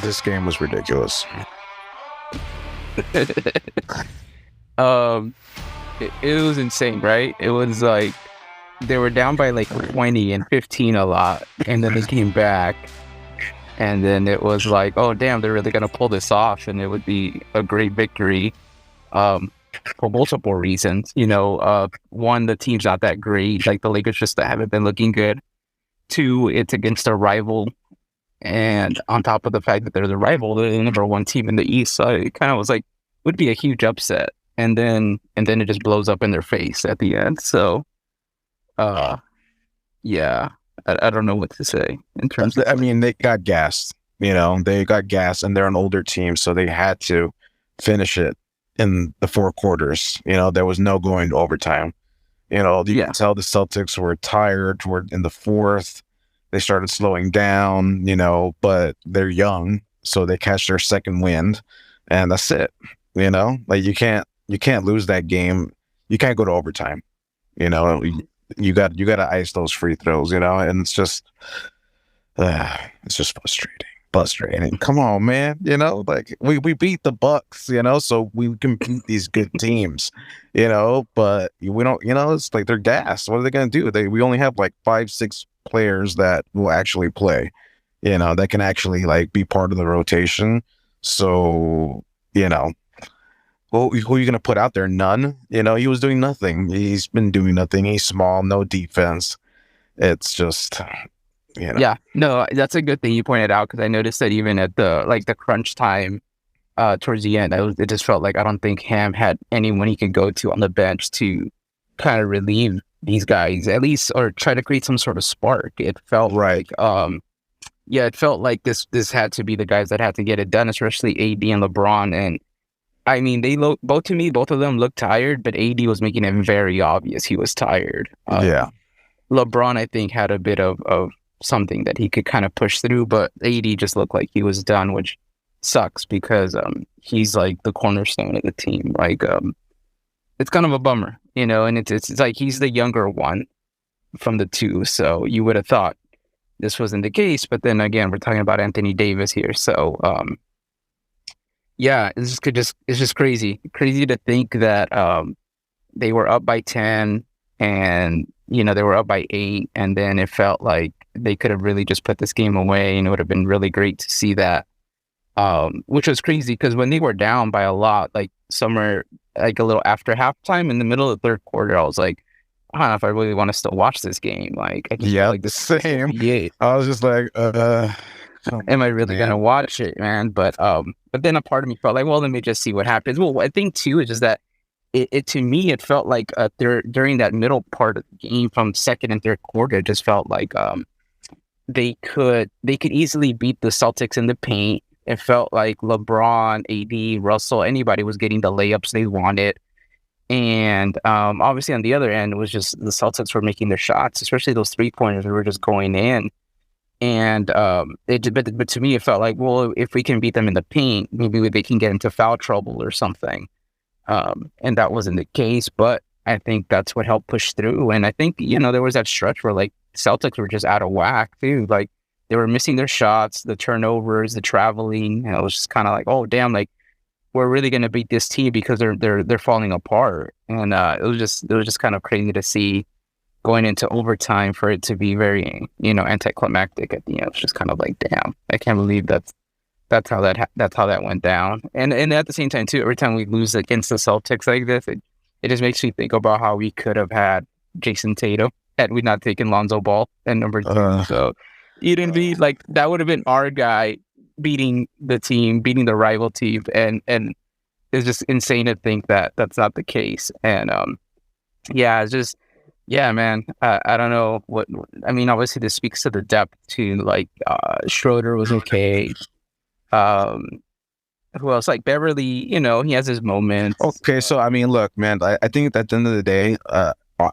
This game was ridiculous. um, it was insane, right? It was like they were down by like 20 and 15 a lot, and then they came back, and then it was like, oh damn, they're really gonna pull this off, and it would be a great victory. Um, for multiple reasons, one, the team's not that great. Like the Lakers just haven't been looking good. Two, it's against a rival. And on top of the fact that they're the rival, they're the number one team in the East. So it kind of was like, would be a huge upset. And then it just blows up in their face at the end. So, yeah, I don't know what to say in terms of. I mean, they got gassed. They got gassed, and they're an older team, so they had to finish it in the four quarters. There was no going to overtime. You can tell the Celtics were tired toward in the fourth. They started slowing down, but they're young, so they catch their second wind, and that's it. Like you can't lose that game. You can't go to overtime. You got to ice those free throws. And it's just frustrating. Come on, man. Like we beat the Bucks. So we can beat these good teams. But we don't. It's like they're gassed. What are they gonna do? We only have like 5-6 players that will actually play, that can actually like be part of the rotation. So, well, who are you going to put out there? None. He was doing nothing. He's been doing nothing. He's small, no defense. It's just, Yeah, no, that's a good thing you pointed out, because I noticed that even at the crunch time towards the end, it just felt like I don't think Ham had anyone he could go to on the bench to kind of relieve these guys, at least, or try to create some sort of spark. It felt right. It felt like this had to be the guys that had to get it done, especially AD and LeBron. And I mean, both of them looked tired, but AD was making it very obvious he was tired. LeBron, I think, had a bit of something that he could kind of push through, but AD just looked like he was done, which sucks because he's like the cornerstone of the team. Like it's kind of a bummer, and it's like he's the younger one from the two, so you would have thought this wasn't the case. But then again, we're talking about Anthony Davis here, so yeah, it's just crazy to think that they were up by 10, and they were up by 8, and then it felt like they could have really just put this game away, and it would have been really great to see that. Which was crazy because when they were down by a lot, like somewhere like a little after halftime in the middle of the third quarter, I was like, I don't know if I really want to still watch this game. Like, I just feel like the same. I was just like, am I really gonna watch it, man? But then a part of me felt like, well, let me just see what happens. Well, I think too is just that it to me it felt like during that middle part of the game from second and third quarter, it just felt like they could easily beat the Celtics in the paint. It felt like LeBron, AD, Russell, anybody was getting the layups they wanted. And obviously on the other end, it was just the Celtics were making their shots, especially those 3-pointers that were just going in. And but to me, it felt like, well, if we can beat them in the paint, maybe they can get into foul trouble or something. And that wasn't the case, but I think that's what helped push through. And I think, there was that stretch where like Celtics were just out of whack too. Like they were missing their shots, the turnovers, the traveling. And it was just kind of like, oh damn, like we're really going to beat this team because they're falling apart. And it was just kind of crazy to see going into overtime for it to be very, anticlimactic at the end. It's just kind of like, damn, I can't believe that's how that went down. And at the same time too, every time we lose against the Celtics like this, it just makes me think about how we could have had Jason Tatum had we not taken Lonzo Ball at number 2. So Eden B, like that would have been our guy beating the rival team, and it's just insane to think that that's not the case. And it's just, yeah, man, I don't know what I mean. Obviously, this speaks to the depth too. Like Schroeder was okay. Who else? Like Beverly, he has his moments. Okay, so I mean, look, man, I think at the end of the day,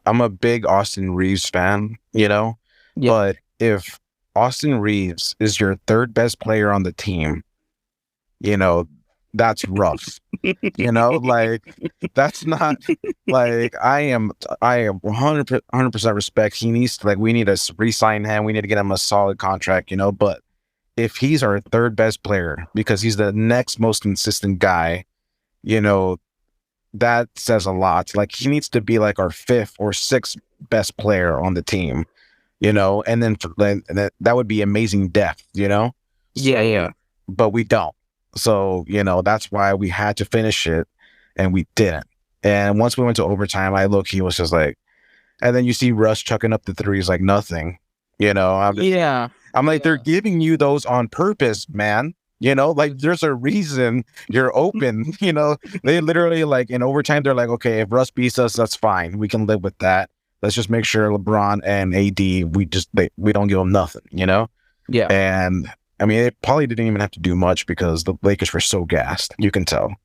I'm a big Austin Reeves fan, but if Austin Reeves is your third best player on the team, that's rough. Like that's not like I am 100% respect. He needs to, like, we need to re-sign him. We need to get him a solid contract, but if he's our third best player because he's the next most consistent guy, you know, that says a lot. Like he needs to be like our fifth or sixth best player on the team, you know, and then that would be amazing depth, you know. Yeah, yeah. But we don't. So, you know, that's why we had to finish it and we didn't. And once we went to overtime, I look, he was just like, and then you see Russ chucking up the threes like nothing, you know. I'm like, they're giving you those on purpose, man. You know, like there's a reason you're open. You know, they literally like in overtime, they're like, okay, if Russ beats us, that's fine. We can live with that. Let's just make sure LeBron and AD, we don't give them nothing, you know? Yeah. And I mean, it probably didn't even have to do much because the Lakers were so gassed. You can tell.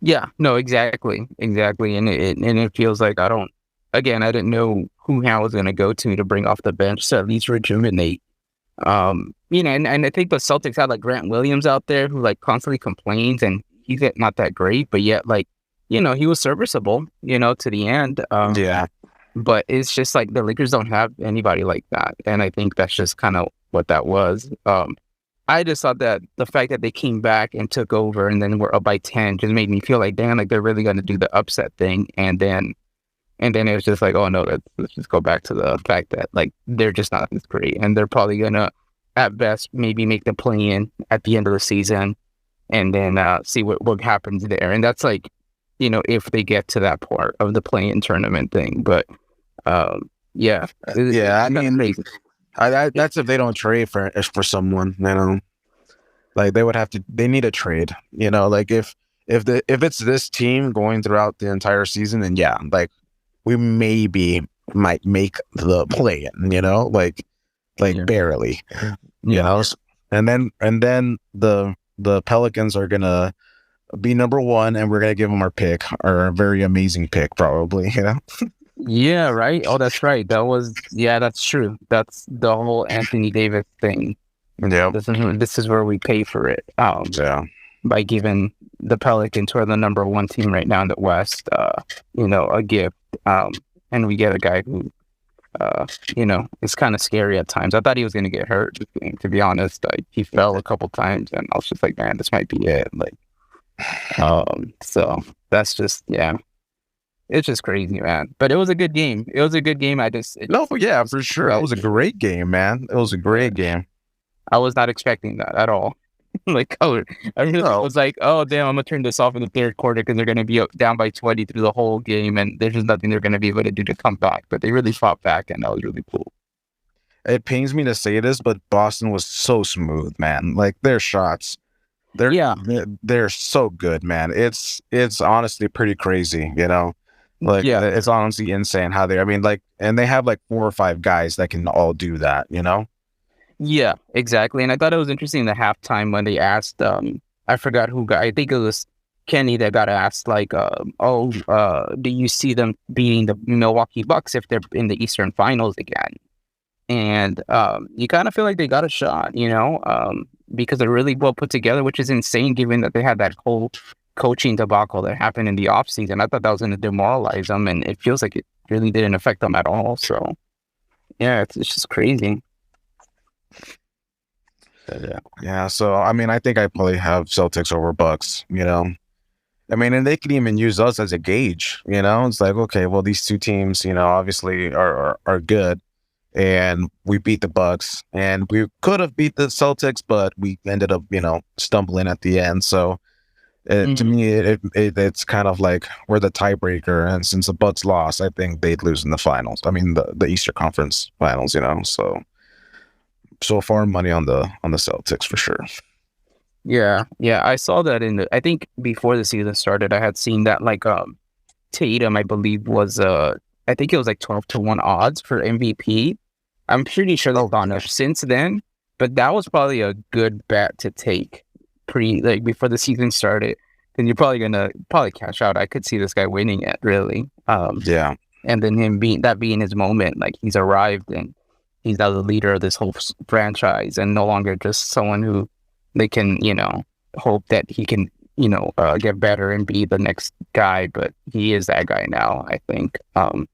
Yeah, no, exactly. And it feels like I didn't know who I was going to go to bring off the bench to at least rejuvenate. You know, and I think the Celtics had like Grant Williams out there who like constantly complains and he's not that great, but yet like, you know, he was serviceable, you know, to the end. Yeah. But it's just like the Lakers don't have anybody like that. And I think that's just kind of what that was. I just thought that the fact that they came back and took over and then were up by 10 just made me feel like, damn, like they're really going to do the upset thing. And then it was just like, oh no, let's just go back to the fact that like they're just not as great, and they're probably gonna, at best, maybe make the play-in at the end of the season, and then see what happens there. And that's like, you know, if they get to that part of the play-in tournament thing. But yeah, I mean, that's if they don't trade for someone, you know. Like they need a trade, you know. Like if it's this team going throughout the entire season, then yeah, like we maybe might make the play-in, you know, like barely, you know. And then the Pelicans are gonna be number one, and we're gonna give them our pick, our very amazing pick, probably, you know. Yeah, right. Oh, that's right. That's true. That's the whole Anthony Davis thing. Yeah, this is where we pay for it. By giving the Pelicans, who are the number one team right now in the West, you know, a gift. And we get a guy who, you know, is kind of scary at times. I thought he was going to get hurt, to be honest. Like, he fell a couple times, and I was just like, man, this might be it. Like, so that's just, yeah. It's just crazy, man. But it was a good game. It was a good game. Yeah, for sure. It was a great game, man. It was a great game. I was not expecting that at all. Like, I really was like, oh, damn, I'm going to turn this off in the third quarter because they're going to be down by 20 through the whole game, and there's just nothing they're going to be able to do to come back. But they really fought back, and that was really cool. It pains me to say this, but Boston was so smooth, man. Like, their shots, they're so good, man. It's honestly pretty crazy, you know? Like, it's honestly insane how and they have like 4 or 5 guys that can all do that, you know? Yeah, exactly. And I thought it was interesting the halftime when they asked, I forgot who got, I think it was Kenny that got asked, like, do you see them beating the Milwaukee Bucks if they're in the Eastern Finals again? And you kind of feel like they got a shot, you know, because they're really well put together, which is insane given that they had that whole coaching debacle that happened in the offseason. I thought that was going to demoralize them, and it feels like it really didn't affect them at all. So, yeah, it's just crazy. Yeah, so I mean, I think I probably have Celtics over Bucks, you know. I mean, and they can even use us as a gauge, you know. It's like, okay, well, these two teams, you know, obviously are good, and we beat the Bucks, and we could have beat the Celtics, but we ended up, you know, stumbling at the end. So to me, it's kind of like we're the tiebreaker, and since the Bucks lost, I think they'd lose in the finals. I mean, the Eastern Conference Finals, you know. So far, money on the Celtics for sure. Yeah, I saw that I think before the season started, I had seen that like Tatum, I believe, was I think it was like 12-1 odds for MVP. I'm pretty sure they've gone up since then, but that was probably a good bet to take before the season started. Then you're probably gonna cash out. I could see this guy winning it, really. Yeah, and then him being his moment, like he's arrived and he's now the leader of this whole franchise, and no longer just someone who they can, you know, hope that he can, you know, get better and be the next guy. But he is that guy now, I think. And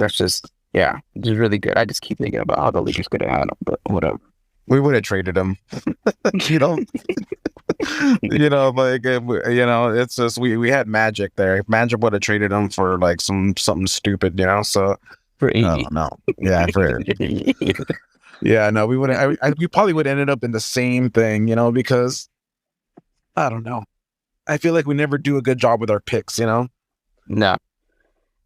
that's just really good. I just keep thinking about how the Lakers could have had him, but whatever. We would have traded him. you know, like it's just we had Magic there. Magic would have traded him for like something stupid, So For I 80. don't know. Yeah, yeah, no, we wouldn't. We probably would have ended up in the same thing, because I don't know. I feel like we never do a good job with our picks, No.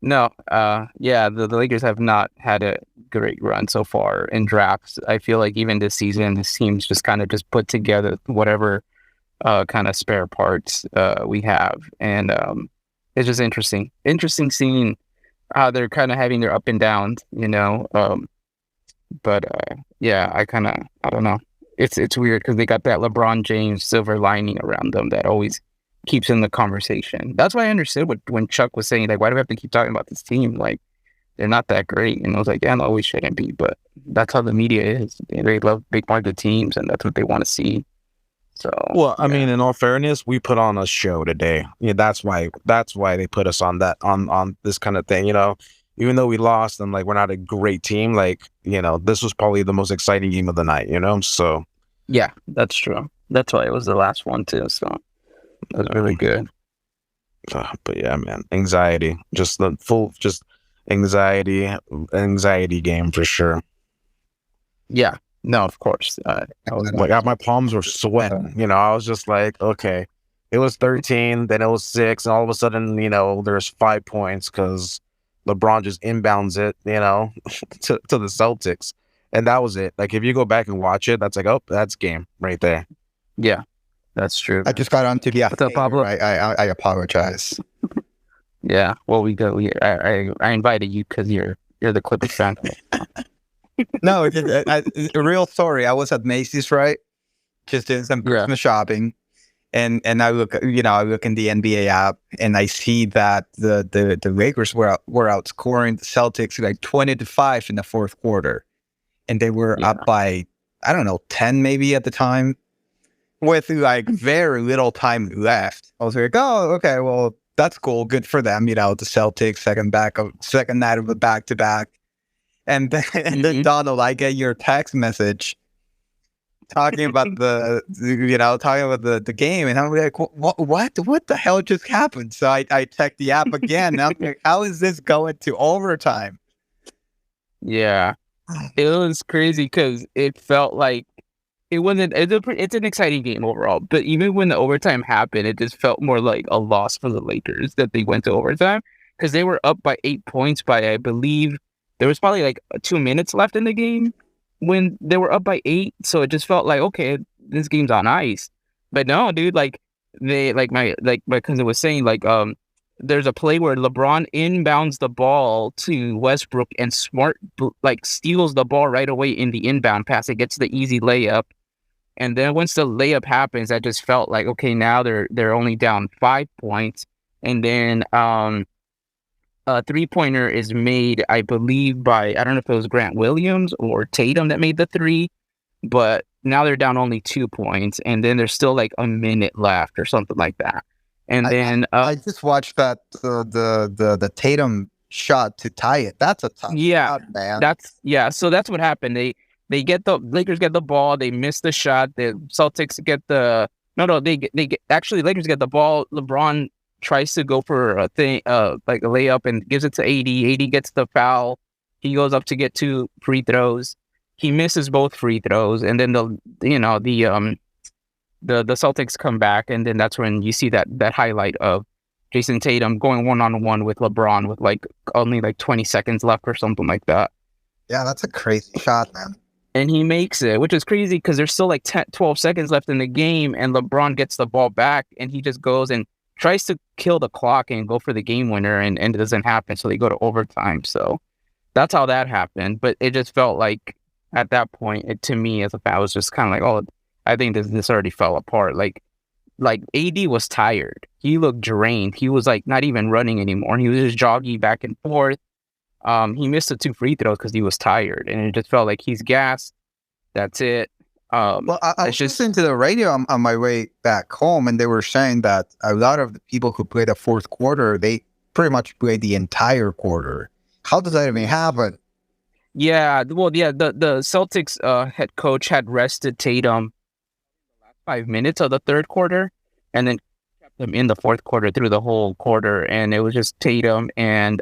Yeah, the Lakers have not had a great run so far in drafts. I feel like even this season, this team's just kind of just put together whatever kind of spare parts we have, and it's just interesting seeing how they're kind of having their up and downs, but yeah, I don't know. It's weird because they got that LeBron James silver lining around them that always keeps in the conversation. That's why I understood when Chuck was saying, like, why do we have to keep talking about this team? Like, they're not that great. And I was like, yeah, no, we shouldn't be. But that's how the media is. They love big market teams, and that's what they want to see. So, well, I mean, in all fairness, we put on a show today. Yeah, that's why they put us on that on this kind of thing. Even though we lost and like we're not a great team, like this was probably the most exciting game of the night. So yeah, that's true. That's why it was the last one too. So that was really good. But yeah, man, anxiety, just the full, just anxiety game for sure. Yeah. No, of course. My palms were sweating. I was just like, okay. It was 13, then it was 6, and all of a sudden, there's 5 points because LeBron just inbounds it, to the Celtics, and that was it. Like if you go back and watch it, that's like, oh, that's game right there. Yeah, that's true. I just got onto the. What's up, Pablo? I apologize. Yeah, well, I invited you because you're the Clippers fan. No, a real story. I was at Macy's, right? Just doing some Christmas shopping, and I look, I look in the NBA app, and I see that the Lakers were outscoring the Celtics like 20-5 in the fourth quarter, and they were up by, I don't know, 10 maybe at the time, with like very little time left. I was like, oh, okay, well, that's cool, good for them, the Celtics second night of a back-to-back. And then Donald, I get your text message talking about the game, and I'm like, what the hell just happened? So I checked the app again, and I'm like, how is this going to overtime? Yeah, it was crazy because it felt like it wasn't. It's an exciting game overall, but even when the overtime happened, it just felt more like a loss for the Lakers that they went to overtime because they were up by 8 points by, I believe. There was probably like 2 minutes left in the game when they were up by 8. So it just felt like, okay, this game's on ice. But no, dude, like my cousin was saying, like, there's a play where LeBron inbounds the ball to Westbrook and Smart steals the ball right away in the inbound pass. It gets the easy layup. And then once the layup happens, I just felt like, okay, now they're only down 5 points. And then a 3-pointer is made, I believe, by, I don't know if it was Grant Williams or Tatum that made the 3, but now they're down only 2 points, and then there's still like a minute left or something like that. And I just watched that the Tatum shot to tie it. That's a tough shot, man. So that's what happened. They Lakers get the ball, they miss the shot. The Celtics get Lakers get the ball. LeBron tries to go for a thing, like a layup, and gives it to AD. AD gets the foul. He goes up to get 2 free throws. He misses both free throws, and then the Celtics come back, and then that's when you see that highlight of Jason Tatum going 1-on-1 with LeBron with like only like 20 seconds left or something like that. Yeah, that's a crazy shot, man. And he makes it, which is crazy because there's still like 12 seconds left in the game, and LeBron gets the ball back, and he just goes and tries to kill the clock and go for the game winner, and it doesn't happen. So they go to overtime. So that's how that happened. But it just felt like at that point, to me as a fan, I was just kind of like, oh, I think this already fell apart. Like AD was tired. He looked drained. He was like not even running anymore. He was just jogging back and forth. He missed the 2 free throws because he was tired, and it just felt like he's gassed. That's it. Well, I was listening to the radio on my way back home, and they were saying that a lot of the people who played the fourth quarter, they pretty much played the entire quarter. How does that even happen? Yeah, well, yeah, the Celtics head coach had rested Tatum 5 minutes of the third quarter, and then kept him in the fourth quarter through the whole quarter, and it was just Tatum and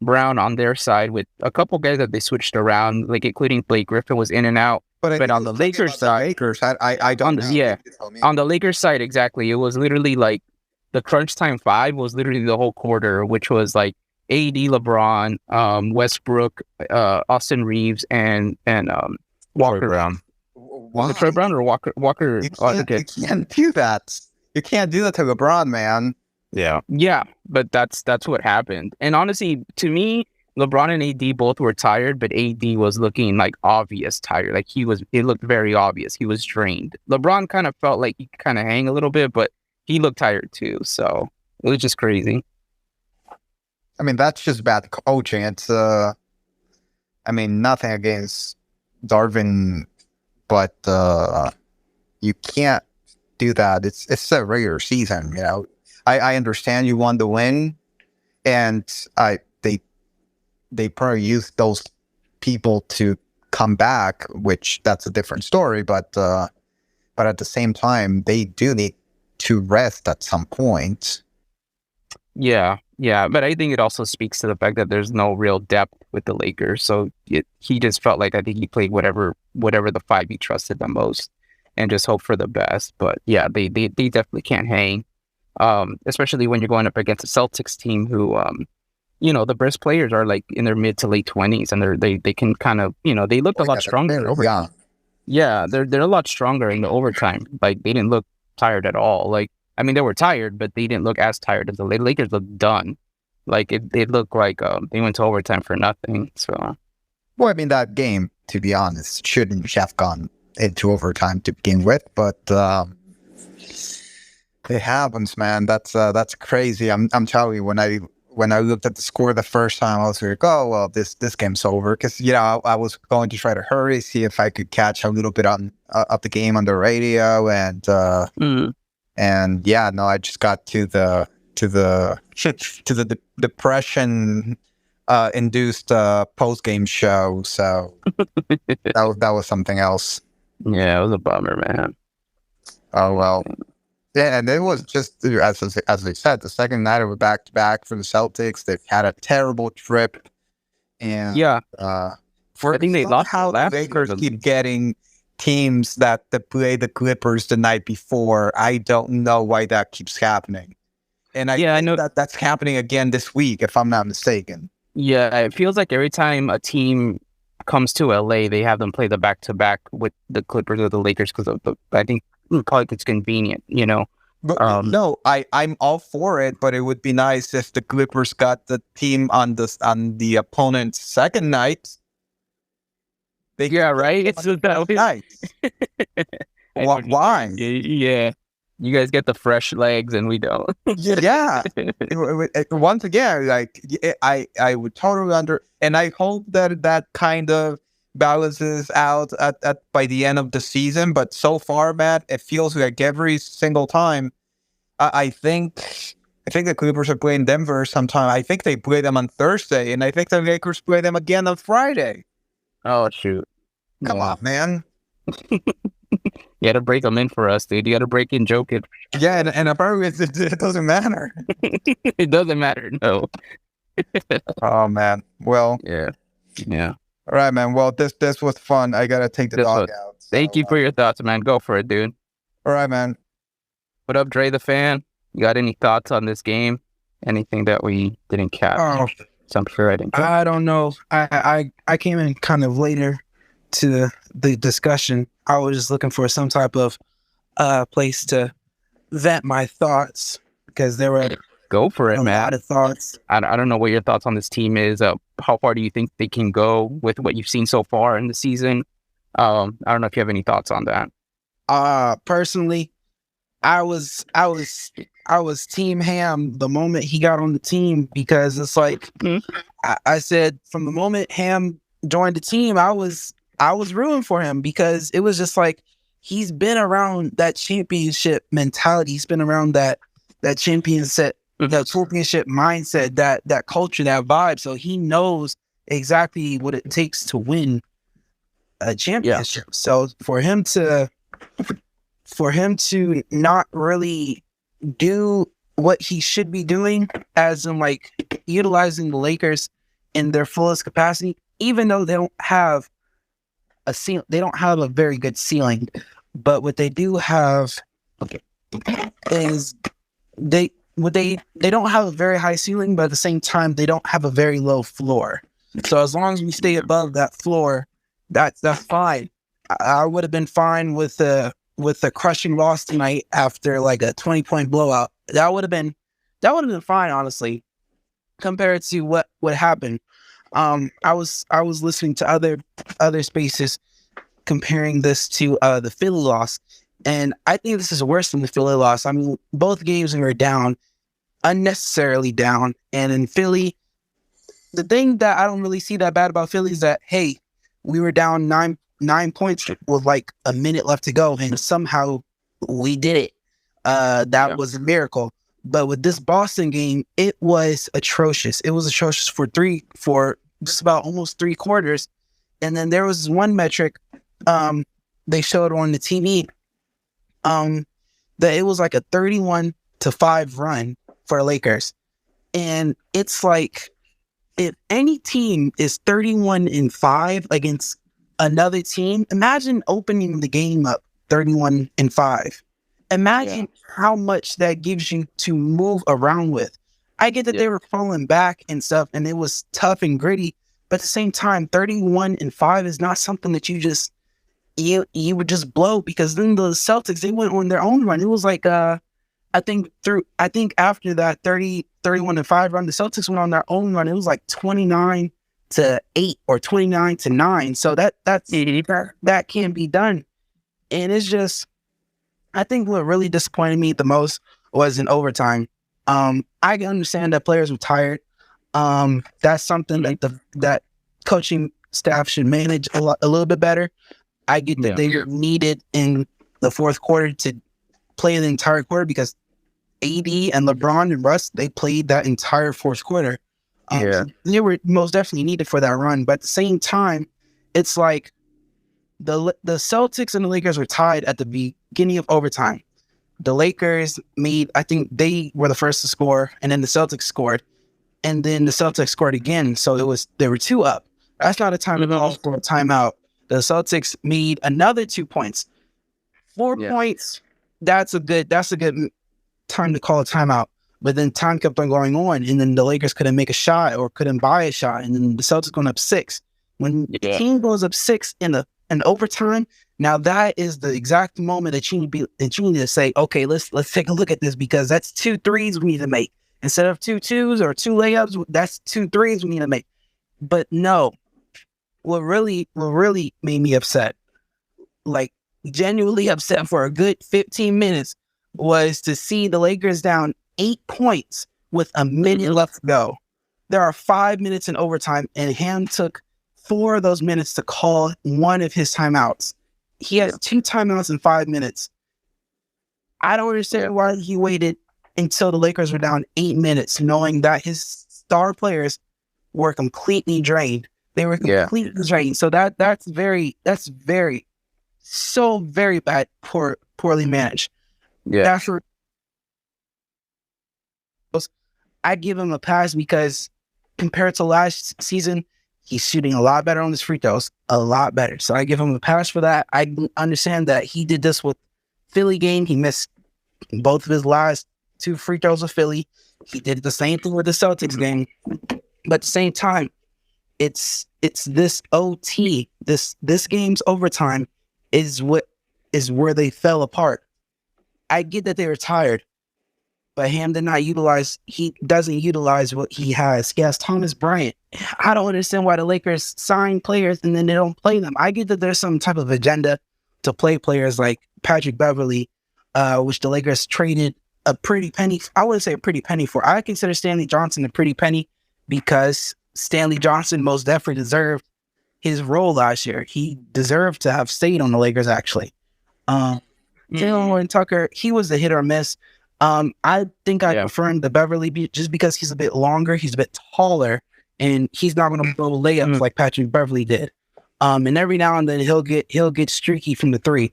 Brown on their side with a couple guys that they switched around, like including Blake Griffin was in and out. But on the Lakers side, I don't know. On the Lakers side, exactly, it was literally like the crunch time five was literally the whole quarter, which was like AD, LeBron, Westbrook, Austin Reeves, and Walker Brown. Why? Troy Brown or Walker. You can't do that. You can't do that to LeBron, man. Yeah, but that's what happened. And honestly, to me, LeBron and AD both were tired, but AD was looking like obvious tired. Like it looked very obvious. He was drained. LeBron kind of felt like he could kind of hang a little bit, but he looked tired too. So it was just crazy. I mean, that's just bad coaching. It's I mean, nothing against Darvin, but you can't do that. It's a regular season, you know. I understand you want to win, and they probably use those people to come back, which that's a different story. But at the same time, they do need to rest at some point. Yeah, but I think it also speaks to the fact that there's no real depth with the Lakers. So he just felt like I think he played whatever the five he trusted the most, and just hope for the best. But yeah, they definitely can't hang. Especially when you're going up against a Celtics team who, the best players are like in their mid to late 20s, and they can kind of, they looked a lot stronger. Yeah, they're a lot stronger in the overtime. Like they didn't look tired at all. Like, I mean, they were tired, but they didn't look as tired as the Lakers looked done. Like it looked like they went to overtime for nothing. So, well, I mean, that game, to be honest, shouldn't have gone into overtime to begin with, but it happens, man. That's crazy. I'm telling you, when I looked at the score the first time, I was like, oh well, this game's over, because I was going to try to hurry, see if I could catch a little bit on of the game on the radio, and yeah, no, I just got to the depression induced post game show, so that was something else. Yeah, it was a bummer, man. Oh well. Yeah, and it was just, as they said, the second night of a back-to-back for the Celtics. They've had a terrible trip, and I think they lost. How the Lakers keep getting teams that play the Clippers the night before. I don't know why that keeps happening, and I know that's happening again this week, if I'm not mistaken. Yeah, it feels like every time a team comes to LA, they have them play the back-to-back with the Clippers or the Lakers because of I think. Probably it's convenient, But no, I'm all for it, but it would be nice if the Clippers got the team on the opponent's second night. Right. It's that nice. Why? Yeah, you guys get the fresh legs, and we don't. Yeah. Once again, like I would totally and I hope that kind of balances out at by the end of the season, but so far, Matt, it feels like every single time. I think the Clippers are playing Denver sometime. I think they play them on Thursday, and I think the Lakers play them again on Friday. Oh shoot! Come on, man! You got to break them in for us, dude. You got to break in Jokic. Yeah, and apparently it doesn't matter. It doesn't matter. No. Oh man. Well. Yeah. All right, man. Well, this was fun. I gotta take the dog out. So, thank you for your thoughts, man. Go for it, dude. All right, man. What up, Dre the fan? You got any thoughts on this game? Anything that we didn't catch? Oh, so I'm sure I didn't. I don't know. I came in kind of later to the discussion. I was just looking for some type of place to vent my thoughts, because there were go for it, man. A lot of thoughts. I don't know what your thoughts on this team is. How far do you think they can go with what you've seen so far in the season? I don't know if you have any thoughts on that. Personally, I was Team Ham the moment he got on the team, because it's like I said, from the moment Ham joined the team, I was rooting for him, because it was just like he's been around that championship mentality. He's been around that championship mindset, that culture, that vibe. So he knows exactly what it takes to win a championship. Yeah. So for him to not really do what he should be doing, as in like utilizing the Lakers in their fullest capacity, even though they don't have they don't have a very good ceiling, but what they do have is they don't have a very high ceiling, but at the same time they don't have a very low floor. So as long as we stay above that floor, that's fine. I would have been fine with the crushing loss tonight after like a 20-point blowout. That would have been fine, honestly, compared to what happened. I was listening to other spaces comparing this to the Philly loss, and I think this is worse than the Philly loss. I mean, both games we were down, unnecessarily down, and in Philly, the thing that I don't really see that bad about Philly is that, hey, we were down 9 points with like a minute left to go, and somehow we did it. That was a miracle. But with this Boston game, it was atrocious. It was atrocious for just about almost 3 quarters. And then there was one metric they showed on the TV that it was like a 31-5 run for Lakers. And it's like, if any team is 31-5 against another team, imagine opening the game up 31-5. Imagine how much that gives you to move around with. I get that they were falling back and stuff, and it was tough and gritty, but at the same time, 31-5 is not something that you would just blow, because then the Celtics, they went on their own run. It was like I think after that 31-5 run, the Celtics went on their own run. It was like 29-8 or 29-9. So that can't be done. And it's just, I think what really disappointed me the most was in overtime. I can understand that players were tired. That's something that that coaching staff should manage a little bit better. I get that they were needed in the fourth quarter to play the entire quarter, because AD and LeBron and Russ, they played that entire fourth quarter. They were most definitely needed for that run. But at the same time, it's like the Celtics and the Lakers were tied at the beginning of overtime. The Lakers I think they were the first to score, and then the Celtics scored, and then the Celtics scored again. So they were 2 up. That's not a time to call for a timeout. The Celtics made another 2 points. 4 points. That's a good time to call a timeout. But then time kept on going on, and then the Lakers couldn't make a shot or couldn't buy a shot, and then the Celtics going up 6. When the team goes up 6 in overtime, now that is the exact moment that you need to say, okay, let's take a look at this, because that's 2 threes we need to make. Instead of 2 twos or 2 layups, that's 2 threes we need to make. But no, what really made me upset, like genuinely upset for a good 15 minutes, was to see the Lakers down 8 points with a minute left to go. There are 5 minutes in overtime, and Ham took 4 of those minutes to call one of his timeouts. He had 2 timeouts in 5 minutes. I don't understand why he waited until the Lakers were down 8 minutes, knowing that his star players were completely drained. They were completely drained. So that's very bad, poorly managed. That's where I give him a pass, because compared to last season, he's shooting a lot better on his free throws, a lot better. So I give him a pass for that. I understand that he did this with Philly game. He missed both of his last 2 free throws with Philly. He did the same thing with the Celtics game. But at the same time, it's this OT, this game's overtime is where they fell apart. I get that they were tired, but Ham doesn't utilize what he has. He has Thomas Bryant. I don't understand why the Lakers sign players and then they don't play them. I get that there's some type of agenda to play players like Patrick Beverley, which the Lakers traded a pretty penny. I wouldn't say a pretty penny for. I consider Stanley Johnson a pretty penny, because Stanley Johnson most definitely deserved his role last year. He deserved to have stayed on the Lakers, actually. Jalen Tucker, he was a hit or miss. I think I prefer him to Beverly just because he's a bit longer, he's a bit taller, and he's not going to blow layups like Patrick Beverley did. And every now and then he'll get streaky from the three,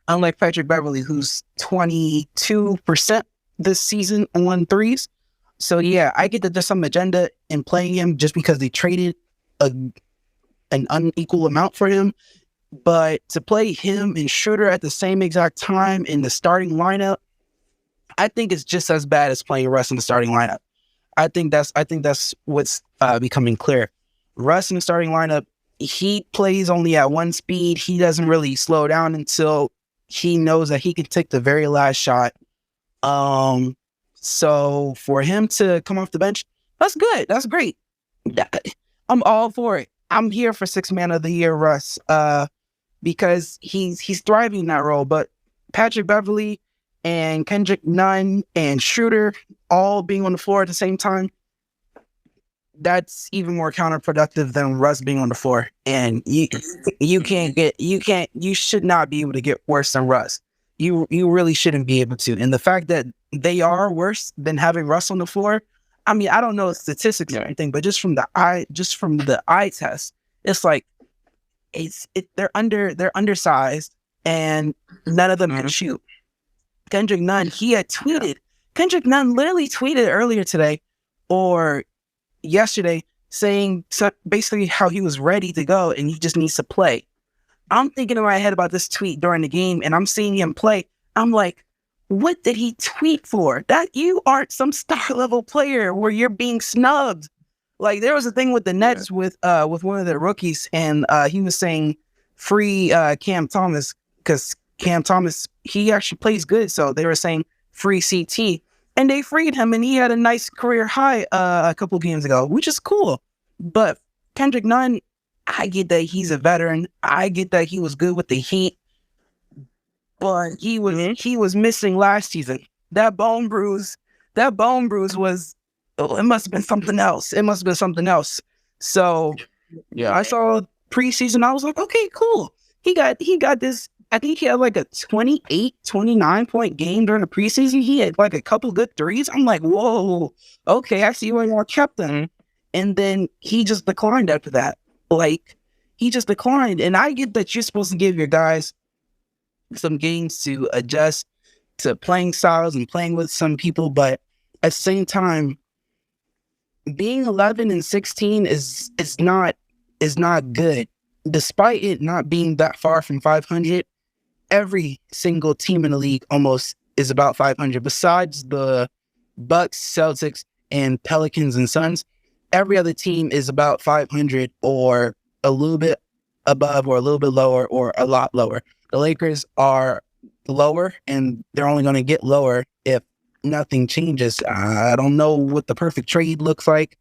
unlike Patrick Beverley, who's 22% this season on threes. So yeah, I get that there's some agenda in playing him just because they traded an unequal amount for him. But to play him and Schroeder at the same exact time in the starting lineup, I think it's just as bad as playing Russ in the starting lineup. I think that's what's becoming clear. Russ in the starting lineup, he plays only at one speed. He doesn't really slow down until he knows that he can take the very last shot. So for him to come off the bench, that's good. That's great. I'm all for it. I'm here for Sixth Man of the Year, Russ, because he's thriving in that role. But Patrick Beverley and Kendrick Nunn and Schroeder all being on the floor at the same time, that's even more counterproductive than Russ being on the floor. And you should not be able to get worse than Russ. You really shouldn't be able to. And the fact that they are worse than having Russ on the floor, I mean, I don't know statistics or anything, but just from the eye test, it's like they're undersized and none of them can shoot. Kendrick Nunn, Kendrick Nunn literally tweeted earlier today or yesterday saying basically how he was ready to go and he just needs to play. I'm thinking in my head about this tweet during the game and I'm seeing him play. I'm like, what did he tweet for? That you aren't some star level player where you're being snubbed. Like there was a thing with the Nets with one of their rookies and he was saying free Cam Thomas because Cam Thomas, he actually plays good. So they were saying free CT and they freed him and he had a nice career high a couple games ago, which is cool. But Kendrick Nunn, I get that he's a veteran. I get that he was good with the Heat, but he was missing last season. That bone bruise was, it must have been something else. So yeah, I saw preseason. I was like, okay, cool. He got this. I think he had like a 29 point game during the preseason. He had like a couple good threes. I'm like, whoa, okay, I see where y'all kept him. And then he just declined after that. Like, he just declined. And I get that you're supposed to give your guys some games to adjust to playing styles and playing with some people, but at the same time, being 11-16 is not good. Despite it not being that far from 500, every single team in the league almost is about 500. Besides the Bucks, Celtics, and Pelicans and Suns, every other team is about 500 or a little bit above or a little bit lower or a lot lower. The Lakers are lower, and they're only going to get lower if nothing changes. I don't know what the perfect trade looks like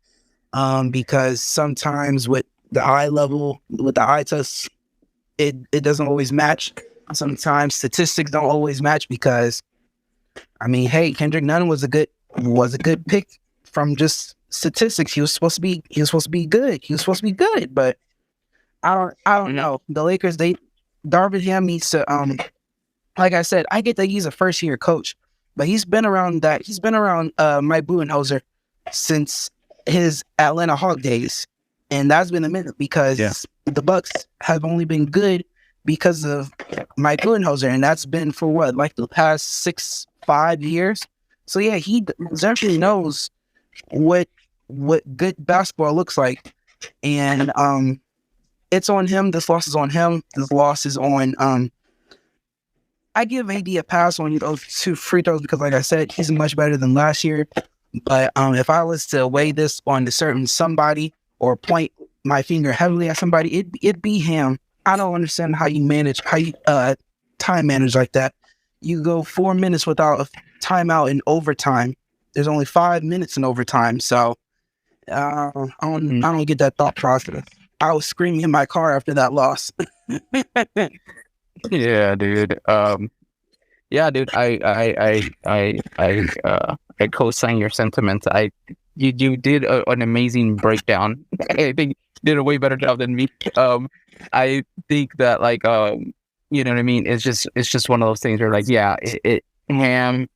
because sometimes with the eye level, with the eye test, it doesn't always match. Sometimes statistics don't always match because, I mean, hey, Kendrick Nunn was a good pick from just statistics. He was supposed to be good, but I don't know. The Lakers, Darvin Ham needs to like I said, I get that he's a first year coach, but he's been around Mike Budenholzer since his Atlanta Hawk days. And that's been a minute because the Bucks have only been good because of Mike Budenholzer, and that's been for what, like the past 5 years. So yeah, he definitely knows what good basketball looks like, and it's on him. This loss is on him. This loss is on. I give AD a pass on those 2 free throws because, like I said, he's much better than last year. But if I was to weigh this on a certain somebody or point my finger heavily at somebody, it'd be him. I don't understand how you time manage like that. You go 4 minutes without a timeout in overtime. There's only 5 minutes in overtime, so I don't get that thought process. I was screaming in my car after that loss. Yeah, dude. I co-sign your sentiments. You did an amazing breakdown. I think you did a way better job than me. I think that you know what I mean? It's just one of those things where Ham,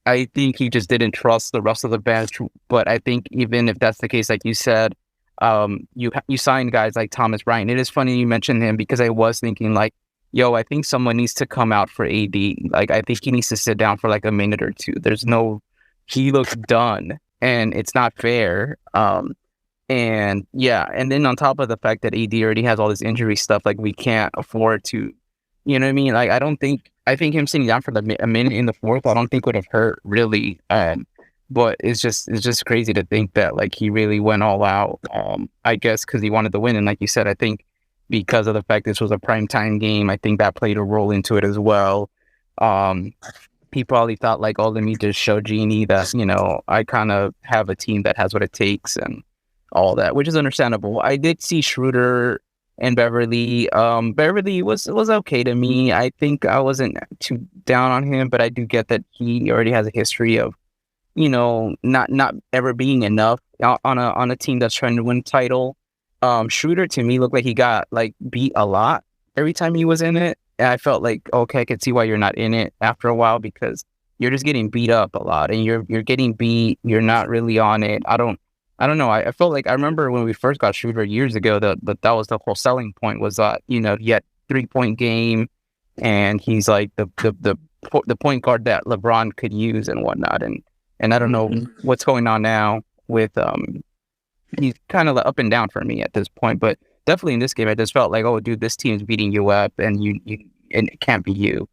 I think he just didn't trust the rest of the bench. But I think even if that's the case, like you said, you signed guys like Thomas Bryant. It is funny you mentioned him because I was thinking like, yo, I think someone needs to come out for AD. Like, I think he needs to sit down for like a minute or two. He looks done, and it's not fair. And yeah, and then on top of the fact that AD already has all this injury stuff, like we can't afford to, you know what I mean? Like, I think him sitting down for a minute in the fourth, I don't think would have hurt really. But it's just crazy to think that like he really went all out. I guess because he wanted to win, and like you said, I think because of the fact this was a primetime game, I think that played a role into it as well. He probably thought like, oh, let me just show Genie that, you know, I kind of have a team that has what it takes and all that, which is understandable. I did see Schroeder and Beverly. Beverly was okay to me. I think I wasn't too down on him, but I do get that he already has a history of, you know, not ever being enough on a team that's trying to win a title. Schroeder to me looked like he got like beat a lot every time he was in it. And I felt like, okay, I could see why you're not in it after a while, because you're just getting beat up a lot and you're getting beat. You're not really on it. I don't know. I felt like I remember when we first got Schroeder years ago, that was the whole selling point was that, you know, he had 3-point game and he's like the point guard that LeBron could use and whatnot. And I don't know what's going on now with he's kind of up and down for me at this point, but definitely in this game I just felt like, oh dude, this team's beating you up and you and it can't be you.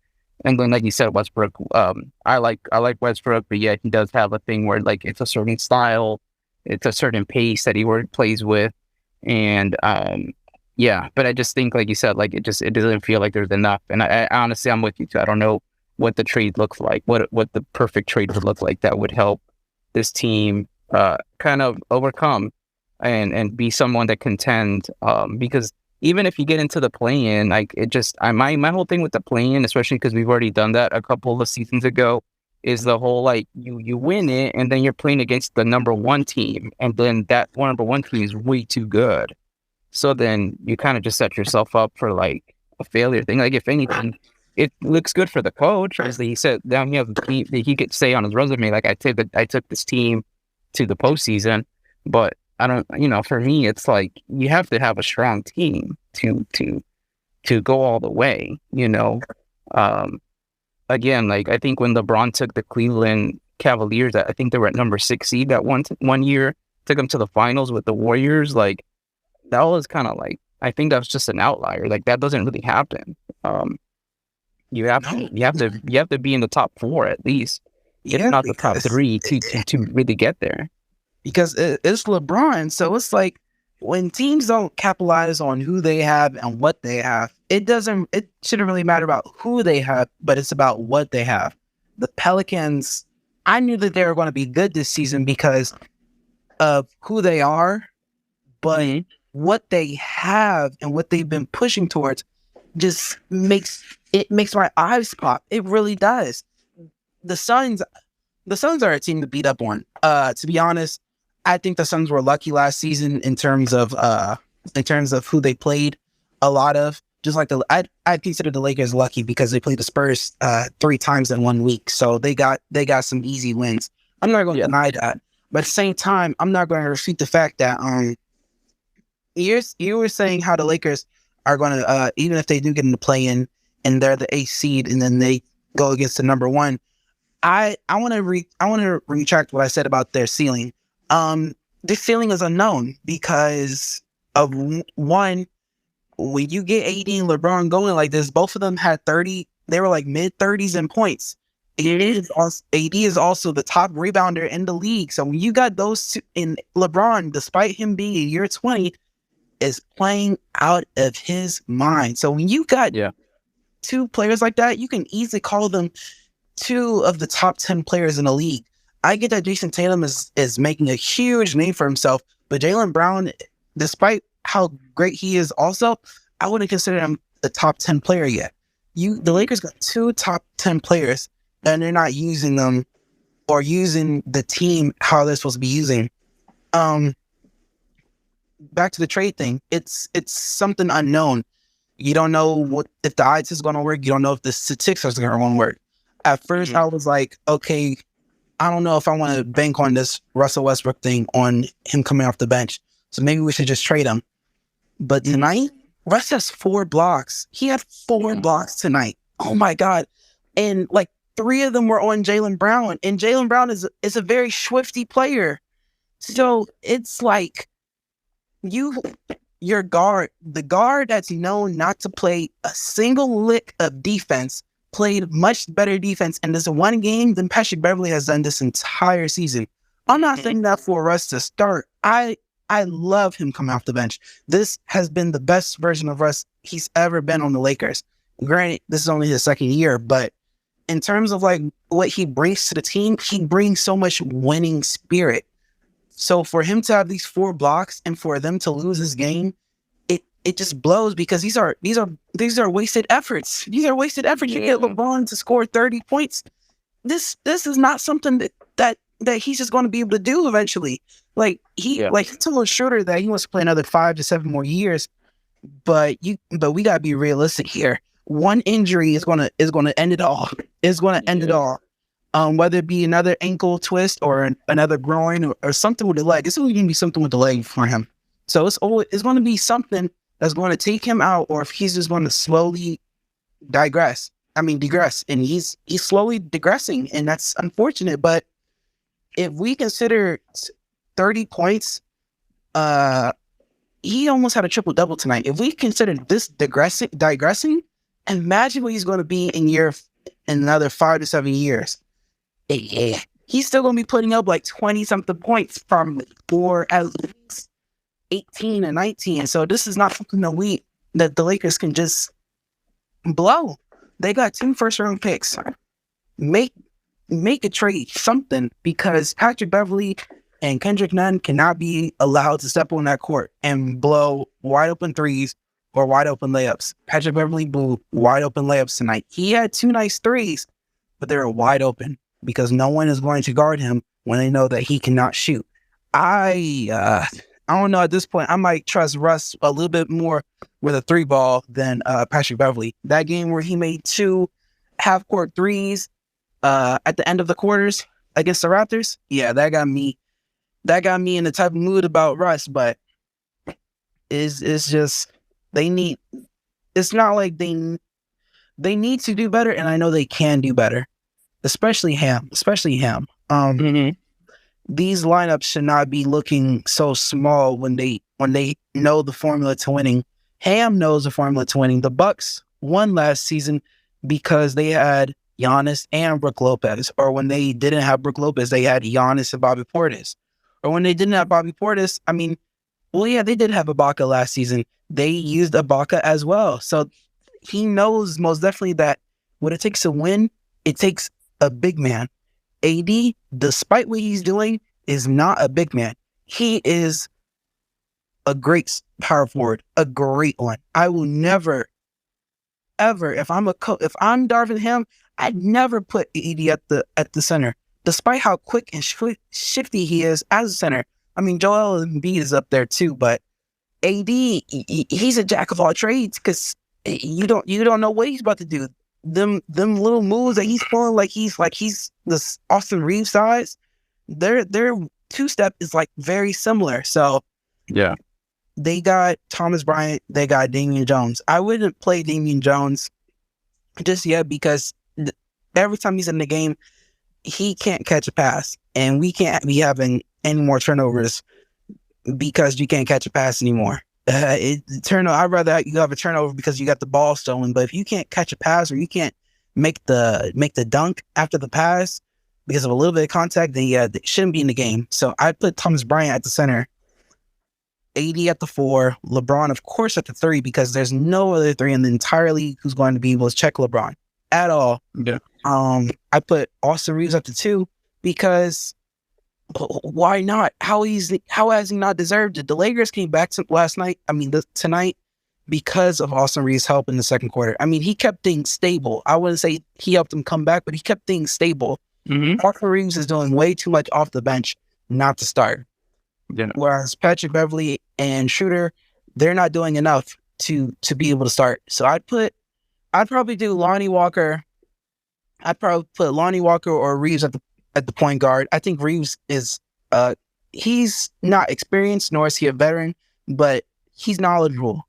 And then like you said, Westbrook, I like Westbrook, but yeah, he does have a thing where like it's a certain style, it's a certain pace that he plays with, and yeah, but I just think like you said, like it doesn't feel like there's enough. And I honestly, I'm with you too. I don't know what the trade looks like, what the perfect trade would look like that would help this team kind of overcome and be someone that contend, because even if you get into the play-in, like it just my whole thing with the play-in, especially because we've already done that a couple of seasons ago, is the whole like you win it and then you're playing against the number one team, and then that number one team is way too good, so then you kind of just set yourself up for like a failure thing. Like if anything, it looks good for the coach, as he said down here, he could say on his resume like I took this team to the postseason. But I don't, you know, for me it's like you have to have a strong team to go all the way, you know. Again, like I think when LeBron took the Cleveland Cavaliers, I think they were at number 6 seed that one year, took them to the finals with the Warriors. Like that was kind of like, I think that's just an outlier. Like that doesn't really happen. You have to be in the top 4 at least, if not the top 3 to really get there. Because it's LeBron, so it's like when teams don't capitalize on who they have and what they have, it shouldn't really matter about who they have, but it's about what they have. The Pelicans, I knew that they were going to be good this season because of who they are, but what they have and what they've been pushing towards just makes my eyes pop. It really does. The Suns are a team to beat up on. To be honest, I think the Suns were lucky last season in terms of who they played a lot of. Just like I consider the Lakers lucky because they played the Spurs 3 times in 1 week, so they got some easy wins. I'm not going to deny that, but at the same time, I'm not going to refute the fact that you were saying how the Lakers are going to even if they do get in the play-in and they're the 8th seed and then they go against the number 1. I want to retract what I said about their ceiling. The ceiling is unknown because of one, when you get AD and LeBron going like this, both of them had 30. They were like mid-30s in points. AD is also the top rebounder in the league. So when you got those two, and LeBron, despite him being a year 20, is playing out of his mind. So when you got 2 players like that, you can easily call them 2 of the top 10 players in the league. I get that Jason Tatum is making a huge name for himself, but Jaylen Brown, despite how great he is also, I wouldn't consider him a top 10 player yet. The Lakers got 2 top 10 players, and they're not using them or using the team how they're supposed to be using. Back to the trade thing, it's something unknown. You don't know if the odds is going to work. You don't know if the statistics are going to work. At first, I was like, okay, I don't know if I want to bank on this Russell Westbrook thing on him coming off the bench. So maybe we should just trade him. But tonight, Russ has 4 blocks. He had 4 blocks tonight. Oh my God. And like 3 of them were on Jaylen Brown. And Jaylen Brown is a very swifty player. So it's like your guard, the guard that's known not to play a single lick of defense, played much better defense in this one game than Patrick Beverley has done this entire season. I'm not saying that for Russ to start. I love him coming off the bench. This has been the best version of Russ he's ever been on the Lakers. Granted, this is only his second year, but in terms of like what he brings to the team, he brings so much winning spirit. So for him to have these 4 blocks and for them to lose this game, it just blows because these are wasted efforts. These are wasted efforts. You get LeBron to score 30 points. This is not something that he's just going to be able to do eventually. Like he told Schroeder that he wants to play another 5 to 7 more years, but we gotta be realistic here. One injury is gonna end it all. It's gonna end it all. Whether it be another ankle twist or another groin or something with the leg, it's only gonna be something with the leg for him. So it's gonna be something that's going to take him out, or if he's just going to slowly digress, and he's slowly digressing, and that's unfortunate. But if we consider 30 points, he almost had a triple-double tonight. If we consider this digressing, imagine what he's going to be in another 5 to 7 years. Yeah. He's still going to be putting up like 20-something points from 4 at least 18 and 19. So this is not something that the Lakers can just blow. They got 2 first-round picks. Make a trade, something, because Patrick Beverley and Kendrick Nunn cannot be allowed to step on that court and blow wide open threes or wide open layups. Patrick Beverley blew wide open layups tonight. He had 2 nice threes, but they were wide open because no one is going to guard him when they know that he cannot shoot. I don't know at this point. I might trust Russ a little bit more with a 3 ball than Patrick Beverley. That game where he made 2 half-court threes at the end of the quarters against the Raptors, yeah, that got me in the type of mood about Russ. But it's just it's not like they need to do better, and I know they can do better, especially him. These lineups should not be looking so small when they know the formula to winning. Ham knows the formula to winning. The Bucks won last season because they had Giannis and Brook Lopez. Or when they didn't have Brook Lopez, they had Giannis and Bobby Portis. Or when they didn't have Bobby Portis, they did have Ibaka last season. They used Ibaka as well. So he knows most definitely that what it takes to win, it takes a big man. AD, despite what he's doing, is not a big man. He is a great power forward, a great one. I will never, ever, if I'm Darvin Ham, I'd never put AD at the center, despite how quick and shifty he is as a center. Joel Embiid is up there too, but AD, he's a jack of all trades because you don't know what he's about to do. Them little moves that he's pulling, like he's this Austin Reeves size. Their 2-step is like very similar. So yeah, they got Thomas Bryant, they got Damian Jones. I wouldn't play Damian Jones just yet because every time he's in the game, he can't catch a pass, and we can't be having any more turnovers because you can't catch a pass anymore. I'd rather you have a turnover because you got the ball stolen. But if you can't catch a pass or you can't make the dunk after the pass because of a little bit of contact, then they shouldn't be in the game. So I'd put Thomas Bryant at the center, AD at the 4, LeBron, of course, at the 3, because there's no other 3 in the entire league who's going to be able to check LeBron at all. Yeah. I put Austin Reeves at the 2 because why not? How has he not deserved it? The Lakers came back tonight because of Austin Reeves' help in the second quarter. He kept things stable. I wouldn't say he helped them come back, but he kept things stable. Austin Reeves is doing way too much off the bench not to start. Yeah. Whereas Patrick Beverley and Schroeder, they're not doing enough to be able to start. So I'd probably do Lonnie Walker. I'd probably put Lonnie Walker or Reeves at the point guard. I think Reeves is he's not experienced, nor is he a veteran, but he's knowledgeable.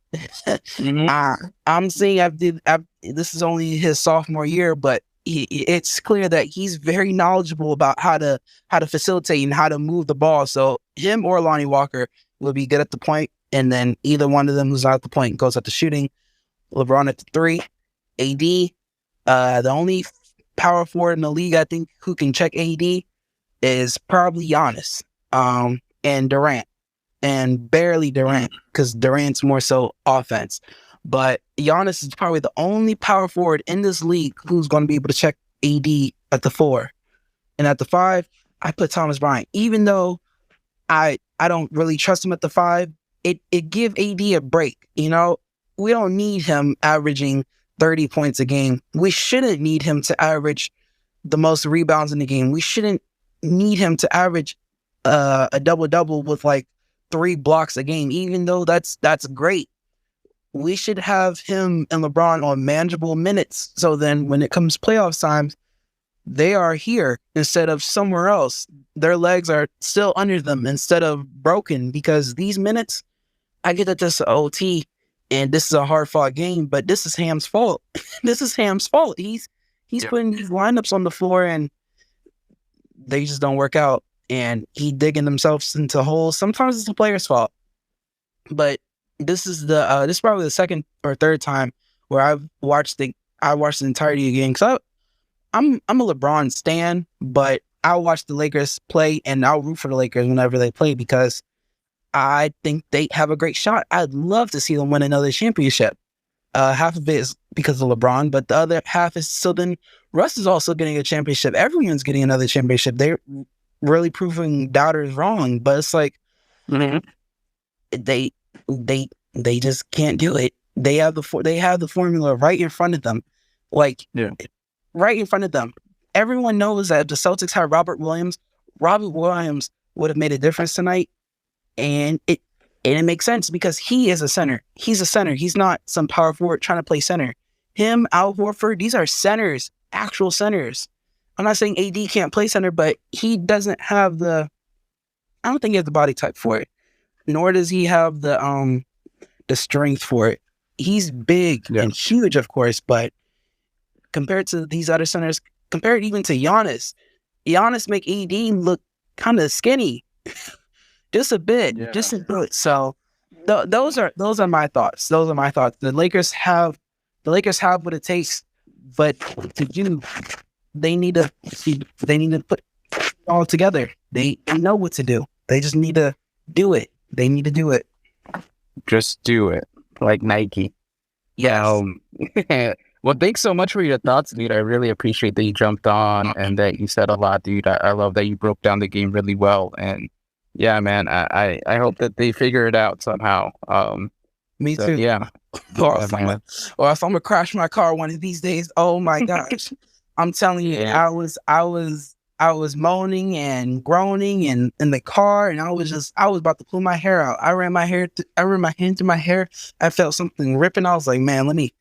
I'm saying this is only his sophomore year, but it's clear that he's very knowledgeable about how to facilitate and how to move the ball. So him or Lonnie Walker will be good at the point, and then either one of them who's not at the point goes at the shooting. LeBron at the 3, AD. The only power forward in the league I think who can check AD is probably Giannis, and Durant. And barely Durant, because Durant's more so offense. But Giannis is probably the only power forward in this league who's going to be able to check AD at the 4. And at the 5, I put Thomas Bryant. Even though I don't really trust him at the 5, it give AD a break. You know, we don't need him averaging 30 points a game. We shouldn't need him to average the most rebounds in the game. We shouldn't need him to average a double-double with like 3 blocks a game, even though that's great. We should have him and LeBron on manageable minutes. So then when it comes playoff times, they are here instead of somewhere else. Their legs are still under them instead of broken, because these minutes, I get that this is OT and this is a hard fought game, but this is Ham's fault. This is Ham's fault. He's putting these lineups on the floor and they just don't work out. And he digging themselves into holes. Sometimes it's the player's fault, but this is probably the second or third time where I watched the entirety of the game. Because I'm a LeBron stan, but I'll watch the Lakers play and I'll root for the Lakers whenever they play because I think they have a great shot. I'd love to see them win another championship. Half of it is because of LeBron, but the other half is so then Russ is also getting a championship. Everyone's getting another championship. They're really proving doubters wrong, but it's like they just can't do it. They have the formula right in front of them, right in front of them. Everyone knows that if the Celtics had Robert Williams would have made a difference tonight, and it makes sense because he is a center. He's a center. He's not some power forward trying to play center. Him, Al Horford, these are centers, actual centers. I'm not saying AD can't play center, but he doesn't have I don't think he has the body type for it. Nor does he have the strength for it. He's big and huge, of course, but compared to these other centers, compared even to Giannis make AD look kind of skinny. Just a bit. So those are my thoughts. Those are my thoughts. The Lakers have what it takes, but to do, they need to put it all together. They know what to do. They just need to do it. They need to do it. Just do it, like Nike. Yeah. Well, thanks so much for your thoughts, dude. I really appreciate that you jumped on and that you said a lot, dude. I love that you broke down the game really well. And yeah, man, I hope that they figure it out somehow. Me too. Yeah. Or if I'm gonna crash my car one of these days, oh my gosh. I'm telling you, I was moaning and groaning in the car, and I was about to pull my hair out. I ran my hand through my hair. I felt something ripping. I was like, man, let me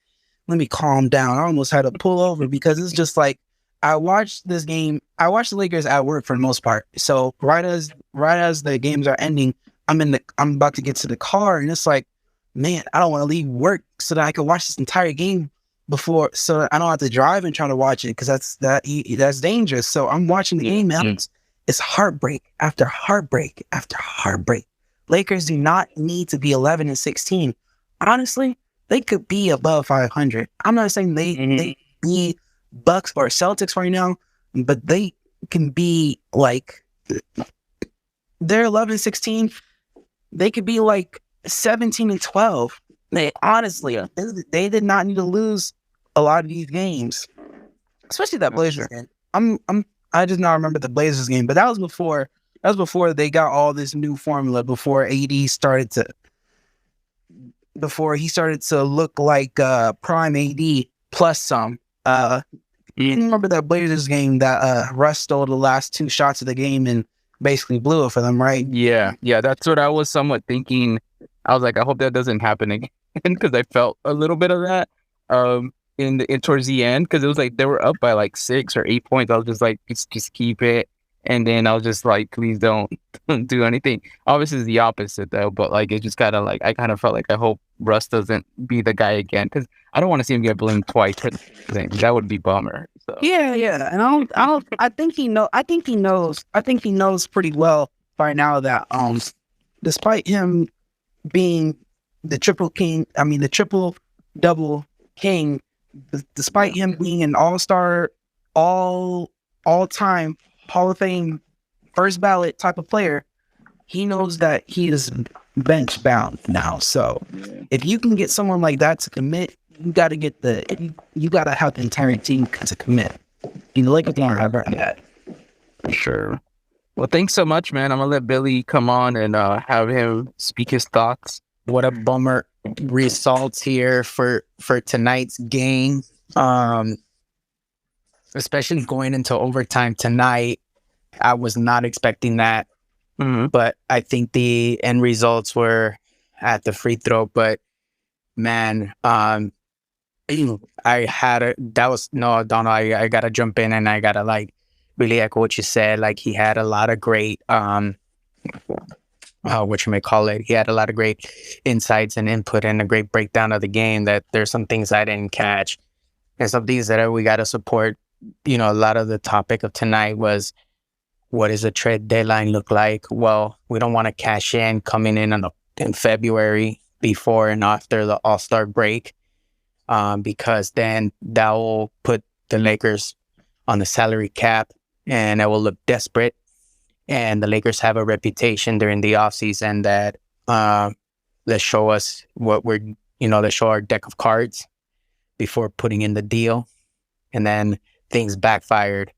calm down. I almost had to pull over because it's just like I watched this game. I watched the Lakers at work for the most part. So right as the games are ending, I'm about to get to the car, and it's like, man, I don't want to leave work so that I can watch this entire game before, so I don't have to drive and try to watch it because that's dangerous. So I'm watching the game now. It's heartbreak after heartbreak after heartbreak. Lakers do not need to be 11-16. Honestly, they could be above 500. I'm not saying they be Bucks or Celtics right now, but they can be like, they're 11-16. They could be like 17-12. They honestly, they did not need to lose a lot of these games, especially that Blazers game. I just now remember the Blazers game, but that was before they got all this new formula. Before he started to look like prime AD plus some. You remember that Blazers game that Russ stole the last 2 shots of the game and basically blew it for them, right? Yeah, that's what I was somewhat thinking. I was like, I hope that doesn't happen again because I felt a little bit of that in towards the end because it was like they were up by like 6 or 8 points. I was just like, just keep it. And then I was just like, please don't do anything. Obviously, it's the opposite though, but like it just kind of like I kind of felt like I hope Russ doesn't be the guy again because I don't want to see him get blamed twice for the thing. That would be bummer. So. Yeah, and I think he knows pretty well by now that despite him being the triple double king, despite him being an all-star, all-time Hall of Fame first ballot type of player, he knows that he is bench bound now. So if you can get someone like that to commit, you got to have the entire team to commit. You know, like don't have that. Sure. Well, thanks so much, man. I'm gonna let Billy come on and have him speak his thoughts. What a bummer results here for tonight's game. Especially going into overtime tonight. I was not expecting that. Mm-hmm. But I think the end results were at the free throw. But man, I gotta jump in and I gotta like really echo what you said. Like he had a lot of great he had a lot of great insights and input and a great breakdown of the game. That there's some things I didn't catch and some things that we gotta support. You know, a lot of the topic of tonight was, what does a trade deadline look like? Well, we don't want to cash in coming in February before and after the All-Star break, because then that will put the Lakers on the salary cap and it will look desperate. And the Lakers have a reputation during the offseason that let's show us let's show our deck of cards before putting in the deal. And then things backfired.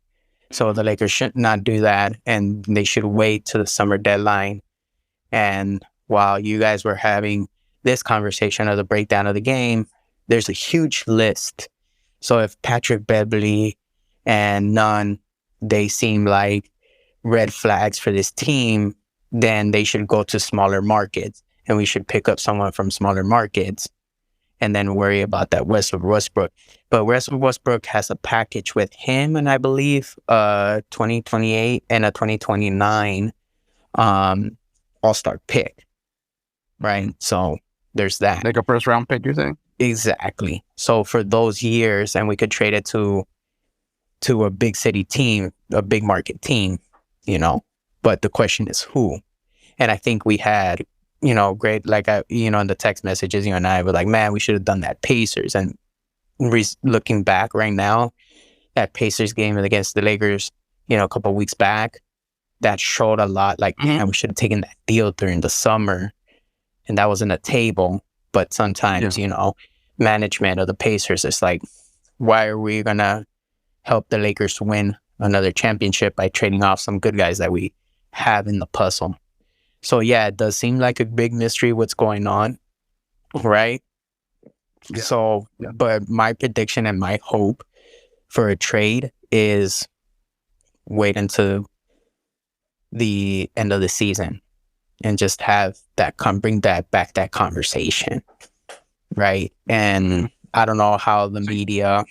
So the Lakers should not do that, and they should wait to the summer deadline. And while you guys were having this conversation of the breakdown of the game, there's a huge list. So if Patrick Beverley and Nunn, they seem like red flags for this team, then they should go to smaller markets, and we should pick up someone from smaller markets and then worry about that Westbrook. But Westbrook has a package with him, and I believe 2028 and a 2029 All-Star pick, right? So there's that. Like a first round pick, you're saying? Exactly. So for those years, and we could trade it to a big city team, a big market team, you know. But the question is who? And I think we had, great, like, in the text messages, you and I were like, man, we should have done that Pacers. And looking back right now, that Pacers game against the Lakers, a couple of weeks back, that showed a lot. Like, man, we should have taken that deal during the summer. And that was in a table. But sometimes, management of the Pacers is like, why are we going to help the Lakers win another championship by trading off some good guys that we have in the puzzle? So, yeah, it does seem like a big mystery what's going on, right? Yeah. So, but my prediction and my hope for a trade is wait until the end of the season and just have that bring that back, that conversation, right? And I don't know how the media.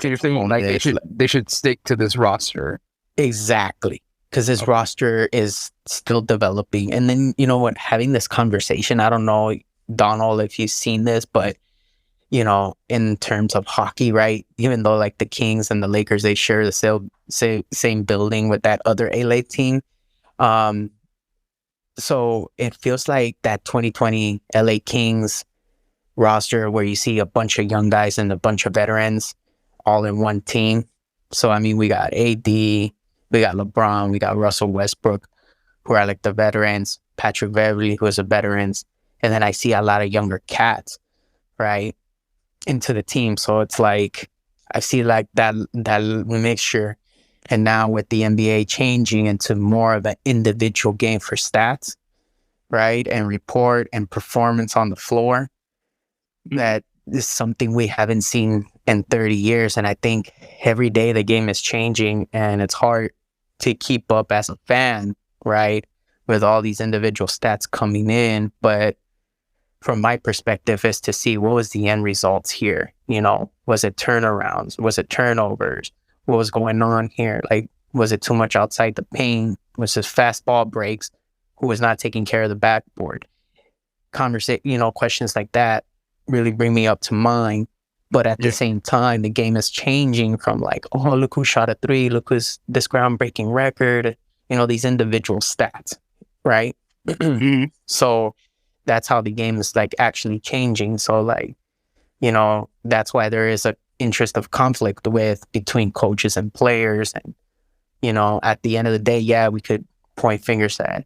So you're saying like they should stick to this roster. Exactly. Because this roster is still developing. And then, having this conversation, I don't know, Donald, if you've seen this, but, in terms of hockey, right? Even though like the Kings and the Lakers, they share the same building with that other LA team. So it feels like that 2020 LA Kings roster where you see a bunch of young guys and a bunch of veterans all in one team. So, I mean, we got AD, we got LeBron, we got Russell Westbrook, who are like the veterans, Patrick Beverley, who is a veterans. And then I see a lot of younger cats, right, into the team. So it's like, I see like that mixture. And now with the NBA changing into more of an individual game for stats, right, and report and performance on the floor, that is something we haven't seen in 30 years. And I think every day the game is changing and it's hard to keep up as a fan, right, with all these individual stats coming in. But from my perspective is to see what was the end results here. Was it turnarounds? Was it turnovers? What was going on here? Like, Was it too much outside the paint? Was it fastball breaks? Who was not taking care of the backboard? Questions like that really bring me up to mind. But at the same time, the game is changing from like, oh, look who shot a three, look who's this groundbreaking record, these individual stats, right? So that's how the game is like actually changing. So like, that's why there is a interest of conflict between coaches and players. And, at the end of the day, we could point fingers at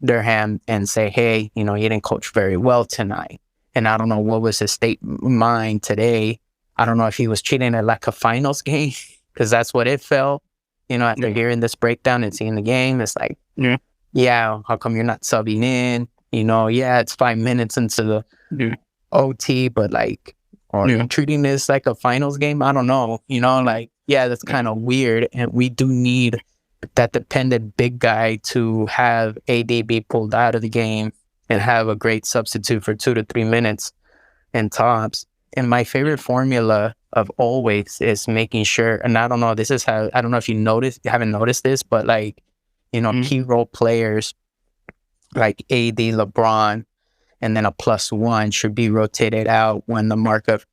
Durham and say, hey, he didn't coach very well tonight. And I don't know what was his state of mind today. I don't know if he was treating it like a finals game, because that's what it felt. After hearing this breakdown and seeing the game, it's like, how come you're not subbing in? It's 5 minutes into the OT, but like, treating this like a finals game, I don't know. That's kind of weird. And we do need that dependent big guy to have AD be pulled out of the game and have a great substitute for 2 to 3 minutes and tops. And my favorite formula of always is making sure, and I don't know, I don't know if you haven't noticed this, but like, key role players like AD, LeBron, and then a +1 should be rotated out when the mark of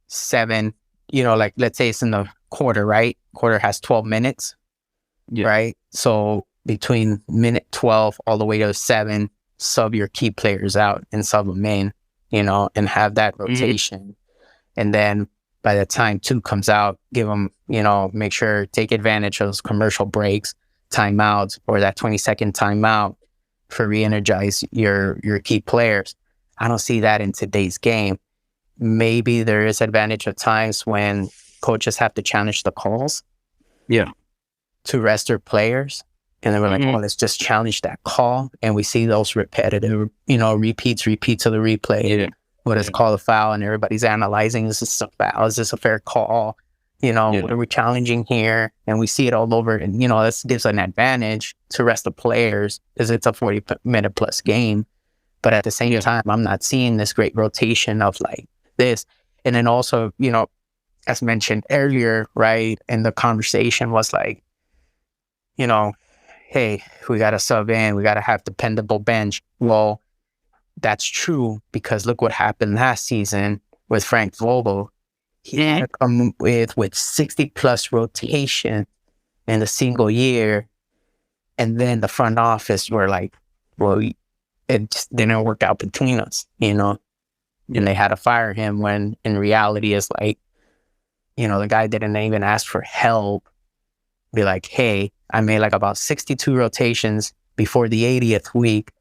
7, like let's say it's in the quarter, right? Quarter has 12 minutes, right? So between minute 12 all the way to 7, sub your key players out and sub them in, and have that rotation. And then by the time 2 comes out, give them, make sure, take advantage of those commercial breaks, timeouts, or that 20-second timeout for re-energize your key players. I don't see that in today's game. Maybe there is advantage of times when coaches have to challenge the calls to rest their players. And then we're like, let's just challenge that call. And we see those repetitive, repeats of the replay. What is called a foul? And everybody's analyzing, is this a foul? Is this a fair call? What are we challenging here? And we see it all over. And, this gives an advantage to rest the players because it's a 40-minute plus game. But at the same time, I'm not seeing this great rotation of like this. And then also, as mentioned earlier, right? And the conversation was like, hey, we got to sub in, we got to have dependable bench. Well, that's true because look what happened last season with Frank Vogel. He had to come with 60 plus rotation in a single year. And then the front office were like, well, it just didn't work out between us, and they had to fire him when in reality it's like, the guy didn't even ask for help. Be like, hey, I made like about 62 rotations before the 80th week.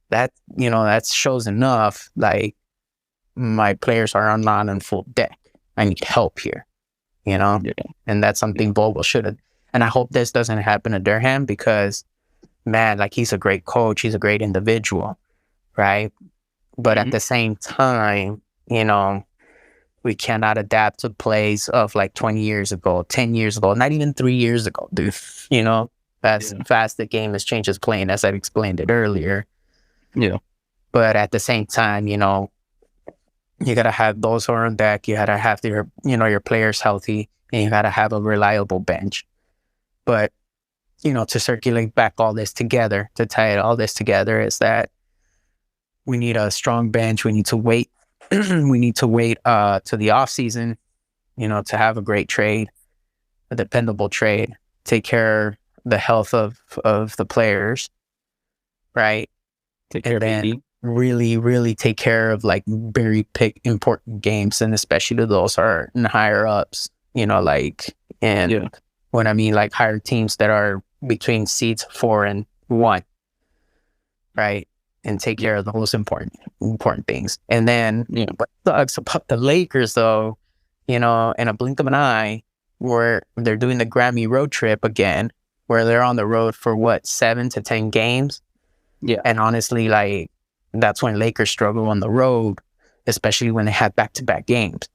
That, that shows enough. Like, my players are not on full deck. I need help here, and that's something Vogel should have. And I hope this doesn't happen to Durham because, man, like he's a great coach. He's a great individual, right? But at the same time, we cannot adapt to plays of like 20 years ago, 10 years ago, not even 3 years ago, dude. Fast the game has changed its playing, as I explained it earlier. But at the same time, you got to have those who are on deck. You got to have your players healthy, and you got to have a reliable bench. But, to circulate back all this together, to tie all this together is that we need a strong bench. We need to wait. We need to wait to the off season, to have a great trade, a dependable trade, take care of the health of the players, right? And then really, really take care of like very important games, and especially to those who are in higher ups, when I mean like higher teams that are between seeds 4 and 1, right? And take care of the most important things. And then what sucks about the Lakers though, in a blink of an eye, where they're doing the Grammy road trip again, where they're on the road for 7 to 10 games. And honestly, like that's when Lakers struggle on the road, especially when they have back-to-back games.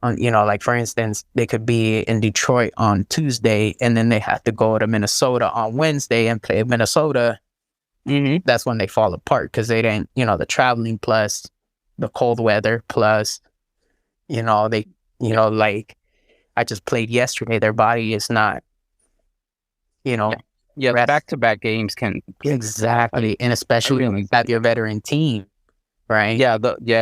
Like for instance, they could be in Detroit on Tuesday and then they have to go to Minnesota on Wednesday and play Minnesota. That's when they fall apart because they didn't, the traveling plus the cold weather plus, like I just played yesterday. Their body is not Yeah, back-to-back games can exactly, and especially when you have your veteran team, right?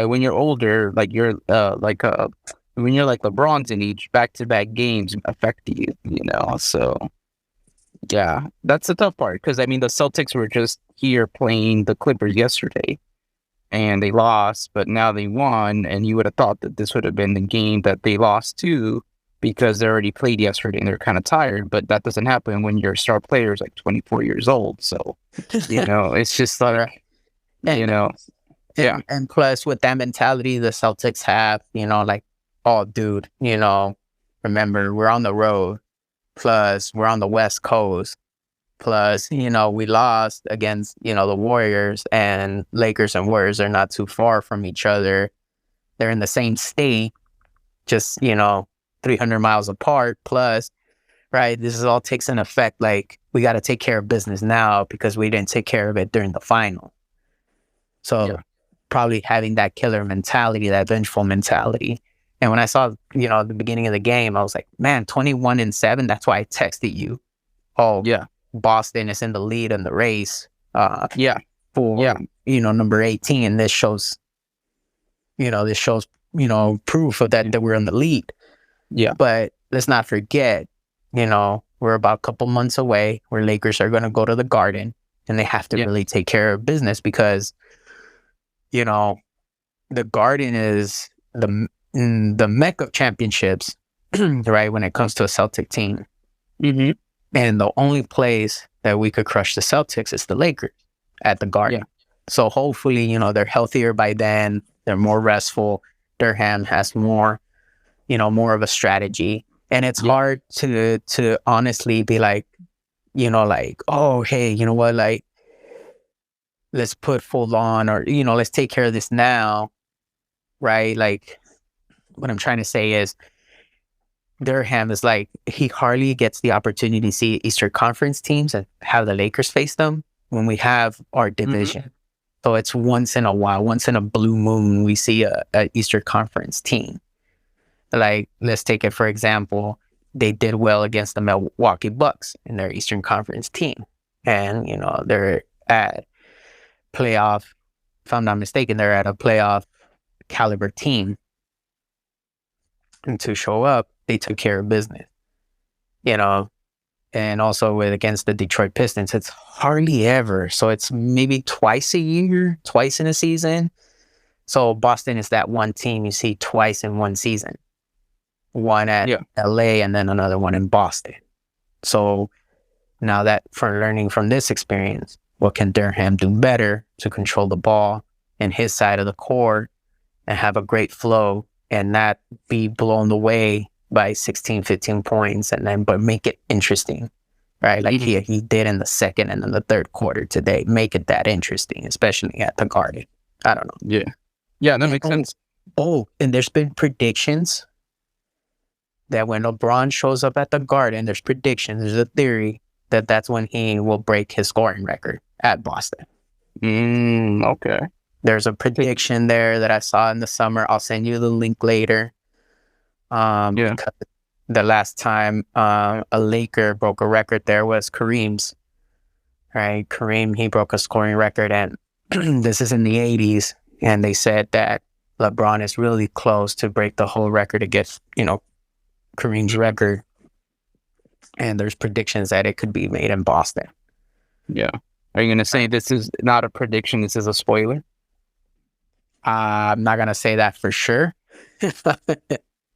When you're older, like you're when you're like LeBron's in each back-to-back games affect you, so yeah, that's the tough part because I mean the Celtics were just here playing the Clippers yesterday and they lost, but now they won, and you would have thought that this would have been the game that they lost to because they already played yesterday and they're kind of tired, but that doesn't happen when your star player is like 24 years old. So, it's just like, And plus with that mentality the Celtics have, like, oh, dude, remember we're on the road, plus we're on the West Coast, plus, we lost against, the Warriors, and Lakers and Warriors are not too far from each other. They're in the same state, just, 300 miles apart, plus, right, this is all takes an effect. Like, we got to take care of business now because we didn't take care of it during the final. So probably having that killer mentality, that vengeful mentality. And when I saw, the beginning of the game, I was like, man, 21-7. That's why I texted you. Oh, yeah. Boston is in the lead in the race. For number 18. This shows, proof of that we're in the lead. Yeah. But let's not forget, we're about a couple months away where Lakers are going to go to the Garden, and they have to really take care of business because, the Garden is the mecca of championships, right? When it comes to a Celtic team. Mm-hmm. And the only place that we could crush the Celtics is the Lakers at the Garden. Yeah. So hopefully, they're healthier by then. They're more restful. Durham has more, more of a strategy. And it's hard to honestly be like, oh, hey, you know what? Like, let's put full on, or, let's take care of this now. Right? Like, what I'm trying to say is, Durham is like, he hardly gets the opportunity to see Eastern Conference teams and have the Lakers face them when we have our division. Mm-hmm. So it's once in a while, once in a blue moon, we see a Eastern Conference team. Like, let's take it for example, they did well against the Milwaukee Bucks in their Eastern Conference team. And, they're at playoff, if I'm not mistaken, they're at a playoff caliber team. And to show up, they took care of business, and also against the Detroit Pistons, it's hardly ever. So it's maybe twice a year, twice in a season. So Boston is that one team you see twice in one season, one at LA and then another one in Boston. So now that for learning from this experience, what can Durham do better to control the ball in his side of the court and have a great flow and not be blown away by 16, 15 points, but make it interesting, right? Like he did in the second and in the third quarter today. Make it that interesting, especially at the Garden. I don't know. Yeah, that makes sense. Oh, and there's been predictions that when LeBron shows up at the Garden, there's a theory that that's when he will break his scoring record at Boston. Okay. There's a prediction there that I saw in the summer. I'll send you the link later. The last time a Laker broke a record there was Kareem's. Right? Kareem, he broke a scoring record, and this is in the 80s. And they said that LeBron is really close to break the whole record against, Kareem's record. And there's predictions that it could be made in Boston. Yeah. Are you going to say this is not a prediction, this is a spoiler? I'm not going to say that for sure.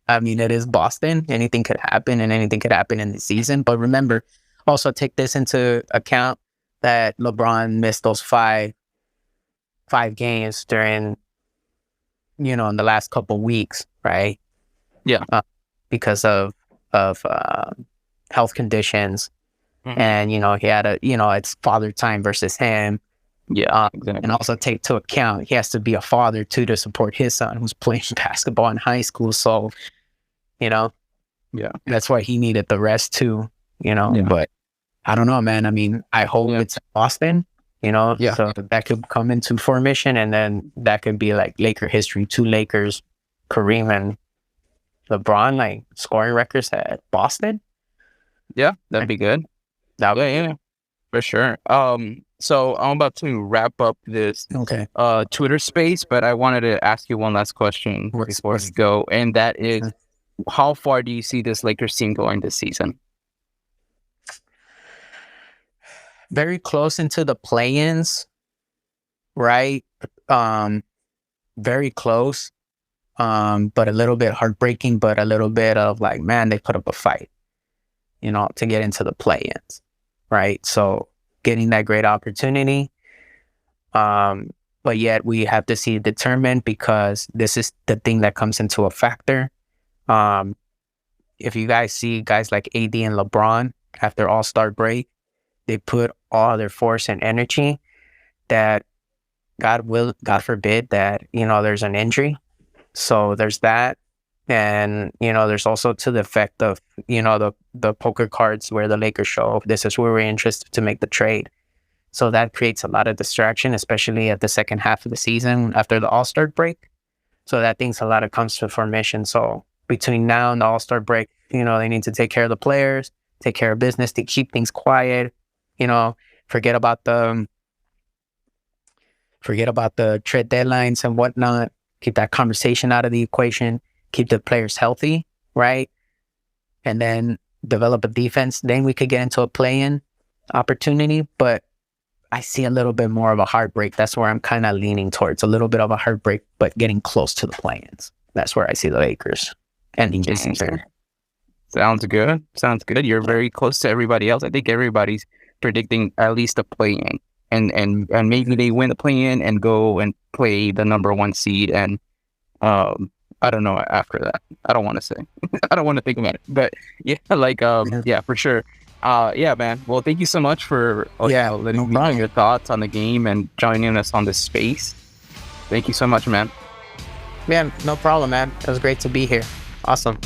I mean, it is Boston. Anything could happen, and anything could happen in the season. But remember, also take this into account that LeBron missed those five games during, in the last couple weeks, right? Yeah. Because of health conditions. Mm-hmm. And, he had it's father time versus him. Yeah, exactly. And also take to account, he has to be a father too to support his son who's playing basketball in high school. So, that's why he needed the rest too, But I don't know, man. I mean, I hope it's Boston, so that could come into formation, and then that could be like Laker history, 2 Lakers, Kareem and LeBron, like scoring records at Boston. Yeah, that'd be good. Yeah, for sure. So I'm about to wrap up this Twitter space, but I wanted to ask you one last question before we go, and that is, how far do you see this Lakers team going this season? Very close into the play-ins, right? Very close, but a little bit heartbreaking, but a little bit of like, man, they put up a fight, to get into the play-ins, right? So getting that great opportunity, but yet we have to see it determined, because this is the thing that comes into a factor. If you guys see guys like AD and LeBron after All-Star break, they put all their force and energy that God forbid that, there's an injury. So there's that. And, there's also to the effect of, the poker cards where the Lakers show, this is where we're interested to make the trade. So that creates a lot of distraction, especially at the second half of the season after the All-Star break. So that things a lot of comes to formation. So between now and the All-Star break, they need to take care of the players, take care of business, to keep things quiet, forget about the trade deadlines and whatnot, keep that conversation out of the equation, keep the players healthy, right? And then develop a defense. Then we could get into a play-in opportunity, but I see a little bit more of a heartbreak. That's where I'm kind of leaning towards, a little bit of a heartbreak, but getting close to the play-ins. That's where I see the Lakers ending this season. Sounds good. You're very close to everybody else. I think everybody's predicting at least a play-in, and maybe they win the play-in and go and play the number 1 seed. And I don't know after that. I don't want to say. I don't want to think about it. But yeah, yeah, for sure. Yeah, man. Well, thank you so much for letting me know your thoughts on the game and joining us on this space. Thank you so much, man. Yeah, no problem, man. It was great to be here. Awesome.